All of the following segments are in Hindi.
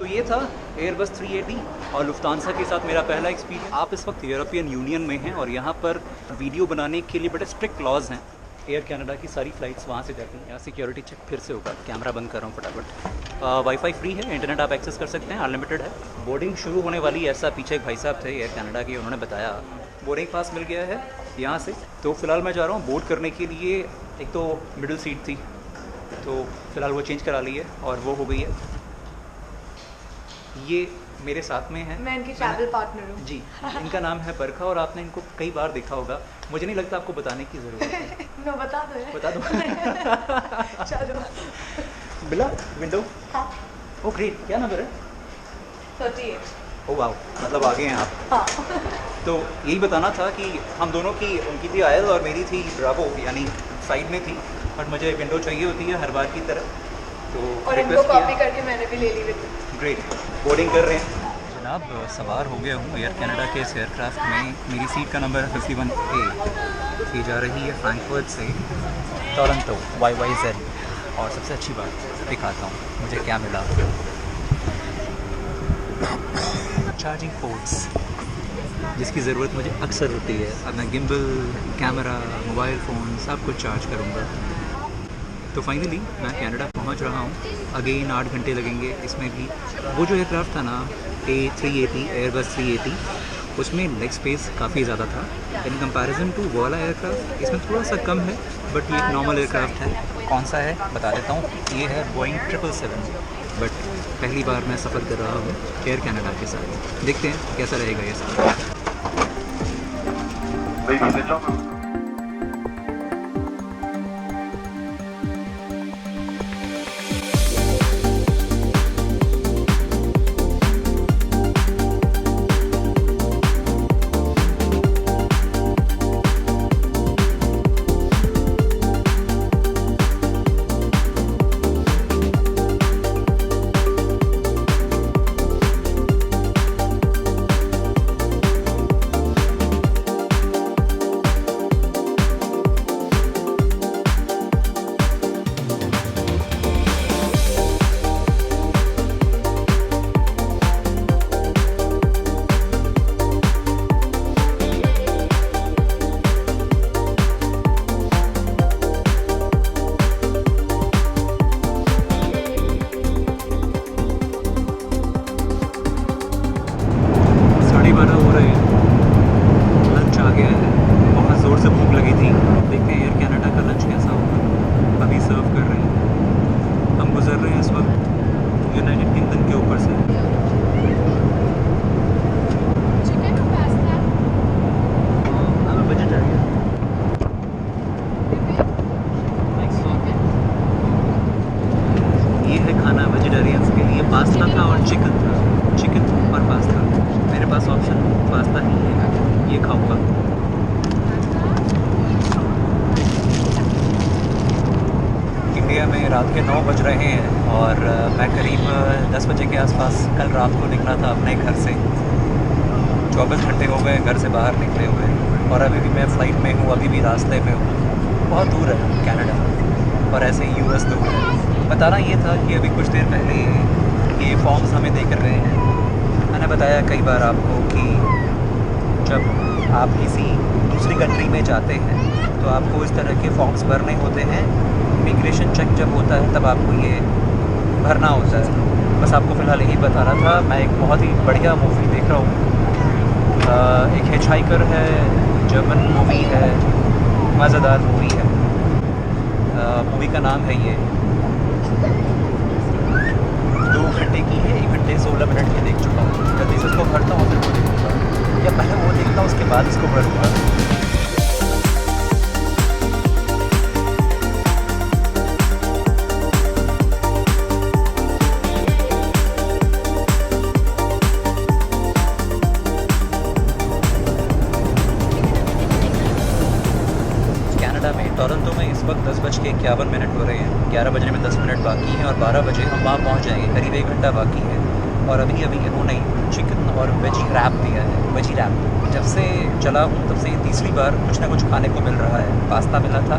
तो ये था एयरबस 380 और लुफ्तांसा के साथ मेरा पहला एक्सपीरियंस। आप इस वक्त यूरोपियन यूनियन में हैं और यहाँ पर वीडियो बनाने के लिए बड़े स्ट्रिक्ट लॉज हैं। एयर कनाडा की सारी फ़्लाइट्स वहाँ से जाती हैं। यहाँ सिक्योरिटी चेक फिर से होगा। कैमरा बंद कर रहा हूँ फटाफट। वाईफाई फ्री है, इंटरनेट आप एक्सेस कर सकते हैं, अनलिमिटेड है। बोर्डिंग शुरू होने वाली, ऐसा पीछे एक भाई साहब थे एयर कनाडा के, उन्होंने बताया बोर्डिंग पास मिल गया है यहाँ से। तो फ़िलहाल मैं जा रहा हूँ बोर्ड करने के लिए। एक तो मिडिल सीट थी, तो फ़िलहाल वो चेंज करा ली है और वो हो गई है। ये मेरे साथ में है, मैं इनकी ट्रैवल पार्टनर हूँ जी। इनका नाम है बरखा और आपने इनको कई बार देखा होगा। मुझे नहीं लगता आपको बताने की ज़रूरत है। नो, बता दो यार। बता दो। चलो। बिला विंडो। हाँ। ओ ग्रेट, क्या नंबर है? 38। ओ वाओ, मतलब आगे हैं आप। हाँ। तो यही बताना था कि हम दोनों की, उनकी थी आयल और मेरी थी ब्रावो, यानी साइड में थी, बट मुझे विंडो चाहिए होती है हर बार की तरह। तो और इनको कॉपी करके मैंने भी ले ली विद। ग्रेट, बोर्डिंग कर रहे हैं जनाब। सवार हो गया हूँ एयर कनाडा के इस एयरक्राफ्ट में। मेरी सीट का नंबर है 51A। ये जा रही है फ्रैंकफर्ट से टोरंटो YYZ। और सबसे अच्छी बात दिखाता हूँ मुझे क्या मिला। चार्जिंग पोर्ट्स, जिसकी ज़रूरत मुझे अक्सर होती है। अब मैं गिम्बल, कैमरा, मोबाइल फ़ोन सब कुछ चार्ज करूँगा। तो फाइनली मैं कनाडा पहुंच रहा हूं। अगेन 8 घंटे लगेंगे इसमें भी। वो जो एयरक्राफ्ट था ना A380, एयरबस 380, उसमें लेग स्पेस काफ़ी ज़्यादा था इन कंपैरिजन टू वो वाला एयरक्राफ्ट। इसमें थोड़ा सा कम है, बट ये एक नॉर्मल एयरक्राफ्ट है। कौन सा है बता देता हूँ, ये है बोइंग 777। बट पहली बार मैं सफ़र कर रहा हूँ एयर कनाडा के साथ। देखते हैं कैसा रहेगा ये सफ़र। पास्ता था और चिकन था, चिकन और पास्ता। मेरे पास ऑप्शन पास्ता नहीं है, ये खाऊंगा। इंडिया में रात के 9 बज रहे हैं और मैं करीब 10 बजे के आसपास कल रात को निकला था अपने घर से। 24 घंटे हो गए घर से बाहर निकले हुए और अभी भी मैं फ़्लाइट में हूँ, अभी भी रास्ते में हूँ। बहुत दूर है कनाडा और ऐसे ही US दूर है। बताना ये था कि अभी कुछ देर पहले ये फॉर्म्स हमें दे कर रहे हैं। मैंने बताया कई बार आपको कि जब आप किसी दूसरी कंट्री में जाते हैं तो आपको इस तरह के फॉर्म्स भरने होते हैं। इमिग्रेशन चेक जब होता है तब आपको ये भरना होता है। बस आपको फ़िलहाल यही बताना था। मैं एक बहुत ही बढ़िया मूवी देख रहा हूँ। एक हिचहाइकर है, जर्मन मूवी है, मज़ेदार मूवी है। मूवी का नाम है ये 2 घंटे की है, 1 घंटे 16 मिनट की देख चुका हूँ। जल्दी से इसको भरता हूँ फिर वो देखूँगा, या पहले वो देखता हूँ उसके बाद इसको भरूँगा। टोरंटो में इस वक्त 10:51 हो रहे हैं। 11 बजने में 10 मिनट बाकी हैं और 12 बजे हम वहाँ पहुँच जाएंगे। करीब 1 घंटा बाकी है और अभी इन्होंने चिकन और वेजी रैप दिया है। वेजी रैप जब से चला हूँ तब से तीसरी बार कुछ ना कुछ खाने को मिल रहा है। पास्ता मिला था,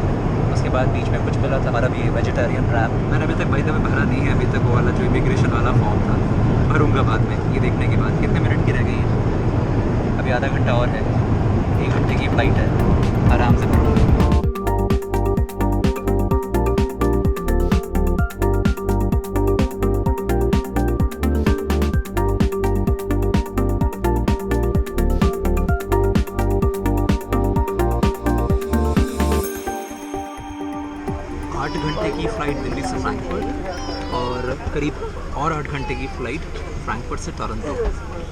उसके बाद बीच में कुछ मिला था हमारा भी वेजिटेरियन रैप। मैंने अभी तक भाई में भरा नहीं है, अभी तक वो वाला जो इमिग्रेशन वाला फॉर्म था, भरूंगा बाद में। ये देखने के बाद कितने मिनट की रह गई है, अभी आधा घंटा और है, 1 घंटे की फ़्लाइट है, आराम से भरूँगा। 8 घंटे की फ़्लाइट दिल्ली से फ्रैंकफर्ट और करीब और 8 घंटे की फ़्लाइट फ्रैंकफर्ट से टोरंटो।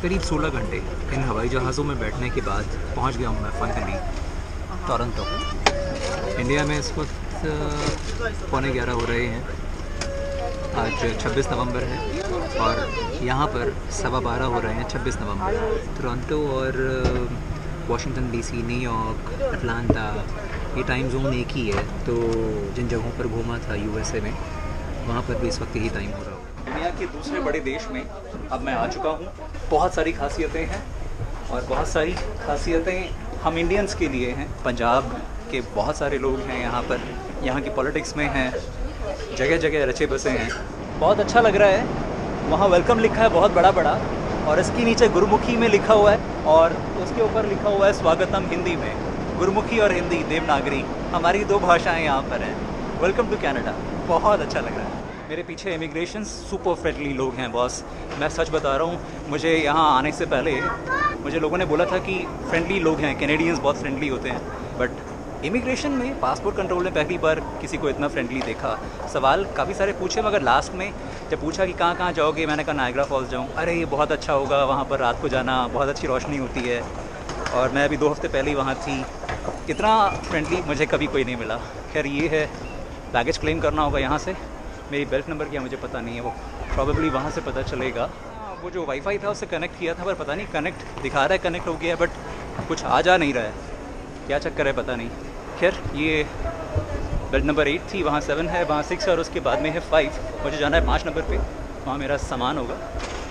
करीब 16 घंटे इन हवाई जहाज़ों में बैठने के बाद पहुंच गया हूं मैं फाइनली टोरंटो। इंडिया में इस वक्त 11:15 हो रहे हैं। आज 26 नवंबर है और यहाँ पर 12:15 हो रहे हैं 26 नवंबर। टोरंटो और वाशिंगटन डीसी, न्यूयॉर्क, अटलांटा, ये टाइम जोन एक ही है। तो जिन जगहों पर घूमा था यूएसए में, वहाँ पर भी इस वक्त यही टाइम हो रहा हो। दुनिया के दूसरे बड़े देश में अब मैं आ चुका हूँ। बहुत सारी खासियतें हैं और बहुत सारी खासियतें हम इंडियंस के लिए हैं। पंजाब के बहुत सारे लोग हैं यहाँ पर, यहाँ की पॉलिटिक्स में हैं, जगह जगह रचे बसे हैं। बहुत अच्छा लग रहा है। वहाँ वेलकम लिखा है बहुत बड़ा बड़ा, और इसके नीचे गुरुमुखी में लिखा हुआ है और उसके ऊपर लिखा हुआ है स्वागतम हिंदी में। गुरुमुखी और हिंदी देवनागरी हमारी 2 भाषाएं यहाँ पर हैं। Welcome to Canada. बहुत अच्छा लग रहा है। मेरे पीछे इमिग्रेशन सुपर फ्रेंडली लोग हैं बॉस, मैं सच बता रहा हूँ। मुझे यहाँ आने से पहले मुझे लोगों ने बोला था कि फ्रेंडली लोग हैं, कैनेडियंस बहुत फ्रेंडली होते हैं, बट इमिग्रेशन में पासपोर्ट कंट्रोल में पहली बार किसी को इतना फ्रेंडली देखा। सवाल काफ़ी सारे पूछे, मगर लास्ट में जब पूछा कि कहाँ कहाँ जाओगे, मैंने कहा नायग्रा फॉल्स जाऊँ। अरे ये बहुत अच्छा होगा, वहाँ पर रात को जाना, बहुत अच्छी रोशनी होती है। और मैं अभी 2 हफ्ते पहले ही वहाँ थी। इतना फ्रेंडली मुझे कभी कोई नहीं मिला। खैर ये है, बैगेज क्लेम करना होगा यहाँ से। मेरी बेल्ट नंबर क्या मुझे पता नहीं है, वो प्रॉबेबली वहाँ से पता चलेगा। वो जो वाईफाई था उससे कनेक्ट किया था, पर पता नहीं कनेक्ट दिखा रहा है, कनेक्ट हो गया है, बट कुछ आ जा नहीं रहा है। क्या चक्कर है पता नहीं। खैर ये बेल्ट नंबर 8 थी, वहाँ 7 है, वहाँ 6 और उसके बाद में है 5। मुझे जाना है 5 नंबर पे, वहाँ मेरा सामान होगा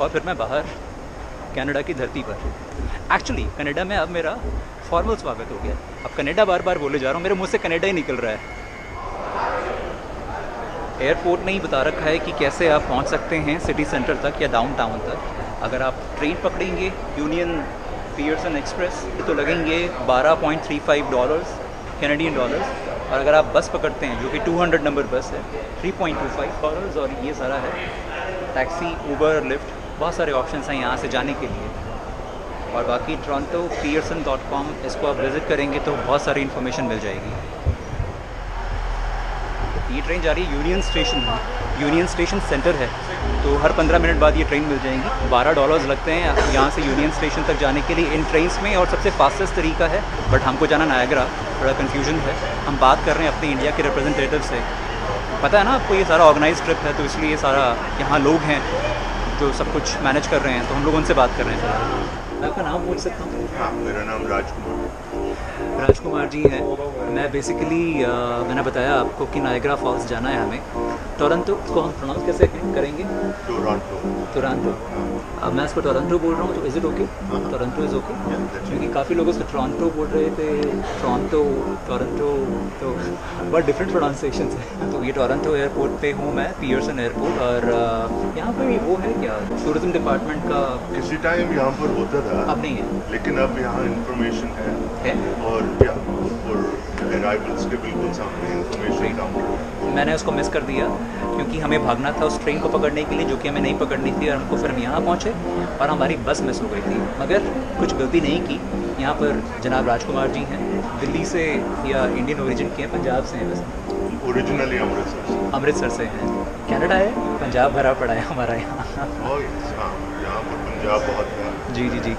और फिर मैं बाहर कनाडा की धरती पर। एक्चुअली कनाडा में अब मेरा फॉर्मल स्वागत हो गया। अब कनाडा बार बार बोले जा रहा हूँ, मेरे मुंह से कनाडा ही निकल रहा है। एयरपोर्ट ने ही बता रखा है कि कैसे आप पहुँच सकते हैं सिटी सेंटर तक या डाउनटाउन तक। अगर आप ट्रेन पकड़ेंगे यूनियन पियर्सन एक्सप्रेस तो लगेंगे $12.35 कैनेडियन डॉलर्स, और अगर आप बस पकड़ते हैं जो कि 200 नंबर बस है $3.25, और ये सारा है टैक्सी, ऊबर, लिफ्ट, बहुत सारे ऑप्शंस हैं यहाँ से जाने के लिए। और बाकी torontopearson.com, इसको आप विज़िट करेंगे तो बहुत सारी इन्फॉर्मेशन मिल जाएगी। ये ट्रेन जा रही है यूनियन स्टेशन में, यूनियन स्टेशन सेंटर है, तो हर 15 मिनट बाद ये ट्रेन मिल जाएंगी। $12 लगते हैं यहाँ से यूनियन स्टेशन तक जाने के लिए इन ट्रेन्स में, और सबसे फास्टेस्ट तरीका है, बट हमको जाना नायग्रा, थोड़ा कन्फ्यूजन है। हम बात कर रहे हैं अपने इंडिया के रिप्रेजेंटेटिव से, पता है ना आपको ये सारा ऑर्गेनाइज ट्रिप है, तो इसलिए सारा यहाँ लोग हैं जो सब कुछ मैनेज कर रहे हैं, तो हम लोग उनसे बात कर रहे हैं। मैं आपका नाम पूछ सकता हूँ? हाँ, मेरा नाम राजकुमार जी है। मैं बेसिकली मैंने बताया आपको कि नायग्रा फॉल्स जाना है हमें। टोरंटो को हम प्रोनाउंस कैसे करेंगे? टोरंटो। अब मैं इसको टोरंटो बोल रहा हूँ, तो is it okay? Toronto is okay? क्योंकि काफ़ी लोग उसको टोरंटो बोल रहे थे, टोरंटो, तो बहुत डिफरेंट प्रोनाउंसिएशंस हैं। तो ये टोरंटो एयरपोर्ट पे हूँ मैं, पियर्सन एयरपोर्ट, और यहाँ पर वो है क्या, टूरिज्म डिपार्टमेंट का किसी टाइम यहाँ पर होता था, अब नहीं है, लेकिन अब यहाँ इंफॉर्मेशन है और अराइवल्स के बिल्कुल सामने इंफॉर्मेशन काउंटर। मैंने उसको मिस कर दिया क्योंकि हमें भागना था उस ट्रेन को पकड़ने के लिए, जो कि हमें नहीं पकड़नी थी, और हमको फिर हम यहाँ पहुँचे और हमारी बस मिस हो गई थी। मगर कुछ गलती नहीं की। यहाँ पर जनाब राजकुमार जी हैं, दिल्ली से या इंडियन ओरिजिन के हैं, पंजाब से हैं वैसे? ओरिजिनली अमृतसर से हैं। कनाडा है, पंजाब भरा पड़ा है हमारा यहाँ। और हाँ, यहाँ पर पंजाब बहुत है। जी।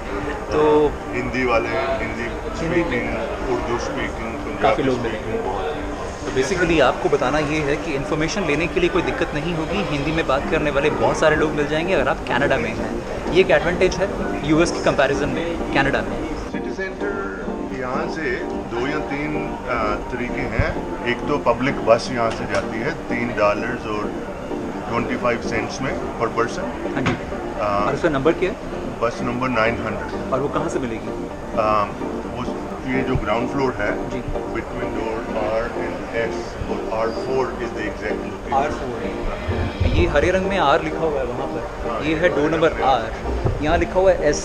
तो हिंदी वाले, हिंदी स्पीकिंग, उर्दू स्पीकिंग, काफ़ी लोग मिलेंगे। तो बेसिकली आपको बताना ये है कि इन्फॉर्मेशन लेने के लिए कोई दिक्कत नहीं होगी। हिंदी में बात करने वाले बहुत सारे लोग मिल जाएंगे अगर आप कनाडा में हैं। ये एक एडवांटेज है यूएस के कंपैरिजन में कनाडा में। सिटी सेंटर यहाँ से 2 या 3 तरीके हैं। एक तो पब्लिक बस यहाँ से जाती है $3 और 25 सेंट्स में पर पर्सन। हाँ जी। और उसका नंबर क्या है? बस नंबर 900। और वो कहाँ से मिलेगी? वो ये जो ग्राउंड फ्लोर है, जी, between door R and S और R4 is the exact location. R4 ये हरे रंग में R लिखा हुआ है वहाँ पर, ये है डोर नंबर R, यहाँ लिखा हुआ है S,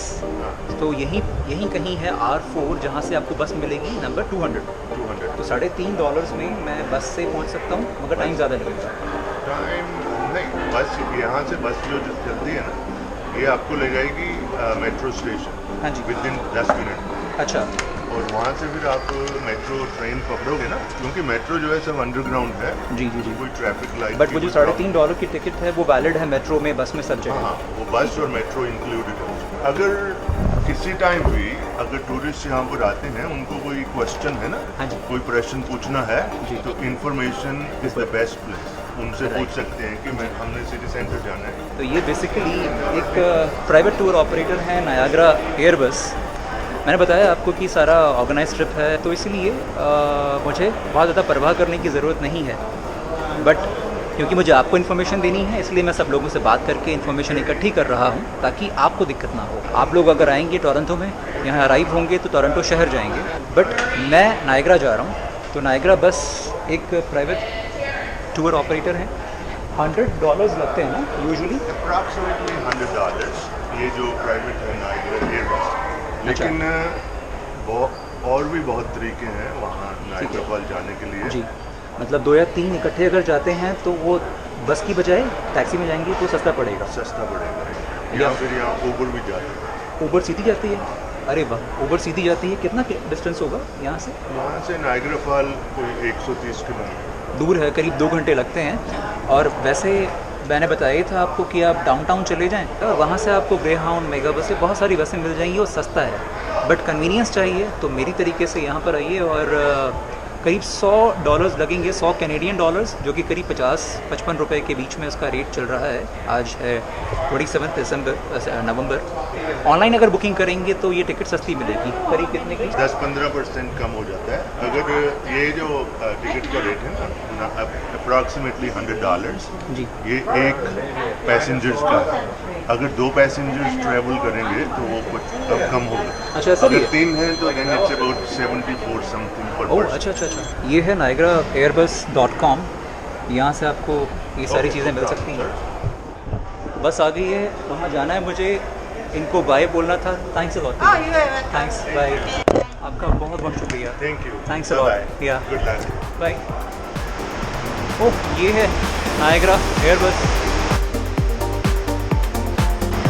तो यहीं कहीं है R4 जहाँ से आपको बस मिलेगी नंबर 200। 200. तो $3.5 में मैं बस से पहुँच सकता हूँ, मगर टाइम ज़्यादा लगेगा। टाइम नहीं, बस यहाँ से बस जो चलती है ना, ये आपको ले जाएगी मेट्रो स्टेशन। हाँ जी। With in 10 minute. अच्छा, और वहाँ से फिर आप मेट्रो ट्रेन पकड़ोगे ना, क्योंकि मेट्रो जो है सब अंडरग्राउंड है, जी जी जी। कोई ट्रैफिक लाइट। बट वो जो $3.5 की टिकट है वो वैलिड है मेट्रो में, बस में, सब जगह। हाँ, वो बस और मेट्रो इंक्लूडेड है उसमें। अगर किसी टाइम भी अगर टूरिस्ट यहाँ पर आते हैं, उनको कोई क्वेश्चन है ना, हाँ जी। कोई प्रश्न पूछना है, जी। तो information is the best place. उनसे पूछ सकते हैं कि हमने सिटी सेंटर जाना है। तो ये बेसिकली एक प्राइवेट टूर ऑपरेटर है नायाग्रा एयरबस। मैंने बताया आपको कि सारा ऑर्गेनाइज ट्रिप है, तो इसलिए मुझे बहुत ज़्यादा परवाह करने की ज़रूरत नहीं है। बट क्योंकि मुझे आपको इन्फॉर्मेशन देनी है, इसलिए मैं सब लोगों से बात करके इन्फॉर्मेशन इकट्ठी कर रहा हूँ, ताकि आपको दिक्कत ना हो। आप लोग अगर आएंगे टोरंटो में, यहाँ अराइव होंगे तो टोरंटो शहर जाएंगे, बट मैं नायग्रा जा रहा हूँ। तो नायग्रा बस एक प्राइवेट टूर ऑपरेटर है, $100 लगते हैं ना यूजुअली। अप्रॉक्सीमेटली $100 ये जो प्राइवेट है नायग्रा एयरबस। लेकिन और भी बहुत तरीके हैं वहाँ नायग्रा फॉल जाने के लिए। जी, मतलब 2 या 3 इकट्ठे अगर जाते हैं तो वो बस की बजाय टैक्सी में जाएंगे तो सस्ता पड़ेगा। सस्ता पड़ेगा। या फिर यहाँ ऊबर भी जाती है। ऊबर सीधी जाती है? अरे वाह, ऊबर सीधी जाती है। कितना डिस्टेंस होगा यहाँ से? वहाँ से नायग्रा फॉल कोई 130 किलोमीटर दूर है, करीब 2 घंटे लगते हैं। और वैसे मैंने बताया था आपको कि आप डाउनटाउन चले जाएं और वहाँ से आपको ग्रे हाउंड, मेगा बस से बहुत सारी बसें मिल जाएंगी और सस्ता है। बट कन्वीनियंस चाहिए तो मेरी तरीके से यहाँ पर आइए, और करीब $100 लगेंगे, 100 कैनेडियन डॉलर्स, जो कि करीब 50-55 रुपए के बीच में इसका रेट चल रहा है। आज है 27 नवंबर। ऑनलाइन अगर बुकिंग करेंगे तो ये टिकट सस्ती मिलेगी, करीब कितने की? 10-15% कम हो जाता है। अगर ये जो टिकट का रेट है ना, अप्रॉक्सीमेटली $100 जी। ये एक पैसेंजर्स का है। अगर 2 पैसेंजर्स ट्रैवल करेंगे तो वो कुछ कम होगा। अच्छा, ऐसा भी अगर है? 3 हैं तो देन इट्स अबाउट 74 समथिंग पर ओह, पर्सन। अच्छा अच्छा अच्छा। ये है nayagraairbus.com, यहाँ से आपको ये सारी चीज़ें मिल सकती हैं। बस आ गई है, वहाँ जाना है मुझे। इनको बाय बोलना था। Thanks a lot. Oh, you are welcome. Thanks, bye. आपका बहुत बहुत शुक्रिया। Thank you. Thanks a lot. Yeah. Good luck. Bye. Oh, ये है नायग्रा एयरबस।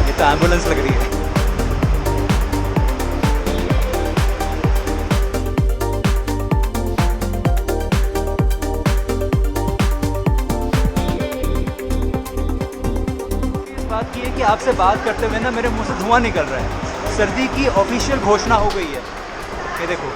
ये तो एम्बुलेंस लग रही है। बात की है कि आपसे बात करते हुए ना मेरे मुंह से धुआं निकल रहा है। सर्दी की ऑफिशियल घोषणा हो गई है। ये देखो।